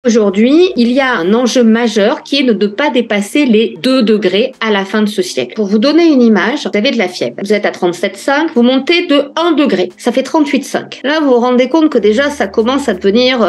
Aujourd'hui, il y a un enjeu majeur qui est de ne pas dépasser les 2 degrés à la fin de ce siècle. Pour vous donner une image, vous avez de la fièvre. Vous êtes à 37,5, vous montez de 1 degré. Ça fait 38,5. Là, vous vous rendez compte que déjà, ça commence à devenir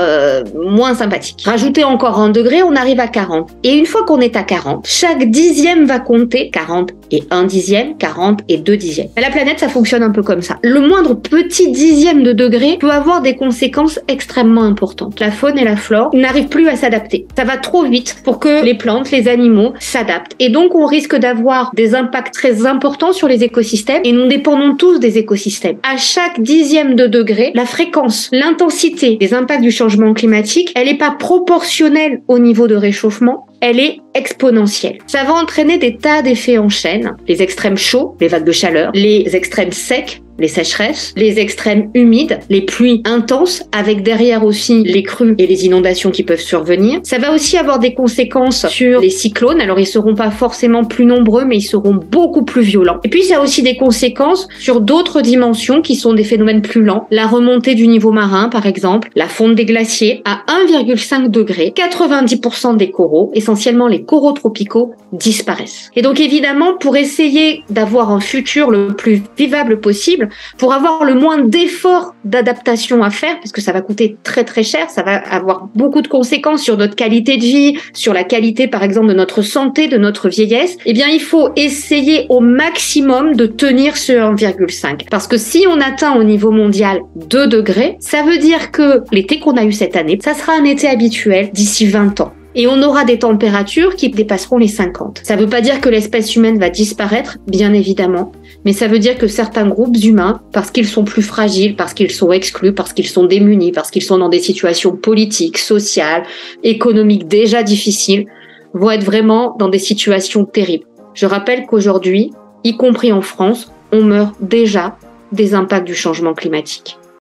moins sympathique. Rajoutez encore 1 degré, on arrive à 40. Et une fois qu'on est à 40, chaque dixième va compter. 40 et 1 dixième, 40 et 2 dixièmes. À la planète, ça fonctionne un peu comme ça. Le moindre petit dixième de degré peut avoir des conséquences extrêmement importantes. La faune et la flore n'arrivent plus à s'adapter. Ça va trop vite pour que les plantes, les animaux s'adaptent. Et donc, on risque d'avoir des impacts très importants sur les écosystèmes et nous dépendons tous des écosystèmes. À chaque dixième de degré, la fréquence, l'intensité des impacts du changement climatique, elle n'est pas proportionnelle au niveau de réchauffement, elle est exponentielle. Ça va entraîner des tas d'effets en chaîne. Les extrêmes chauds, les vagues de chaleur, les extrêmes secs, les sécheresses, les extrêmes humides, les pluies intenses, avec derrière aussi les crues et les inondations qui peuvent survenir. Ça va aussi avoir des conséquences sur les cyclones. Alors, ils seront pas forcément plus nombreux, mais ils seront beaucoup plus violents. Et puis, ça a aussi des conséquences sur d'autres dimensions qui sont des phénomènes plus lents. La remontée du niveau marin, par exemple, la fonte des glaciers à 1,5 degré. 90% des coraux, essentiellement les coraux tropicaux, disparaissent. Et donc, évidemment, pour essayer d'avoir un futur le plus vivable possible, pour avoir le moins d'efforts d'adaptation à faire, parce que ça va coûter très très cher, ça va avoir beaucoup de conséquences sur notre qualité de vie, sur la qualité par exemple de notre santé, de notre vieillesse, eh bien il faut essayer au maximum de tenir ce 1,5. Parce que si on atteint au niveau mondial 2 degrés, ça veut dire que l'été qu'on a eu cette année, ça sera un été habituel d'ici 20 ans. Et on aura des températures qui dépasseront les 50. Ça ne veut pas dire que l'espèce humaine va disparaître, bien évidemment, mais ça veut dire que certains groupes humains, parce qu'ils sont plus fragiles, parce qu'ils sont exclus, parce qu'ils sont démunis, parce qu'ils sont dans des situations politiques, sociales, économiques déjà difficiles, vont être vraiment dans des situations terribles. Je rappelle qu'aujourd'hui, y compris en France, on meurt déjà des impacts du changement climatique.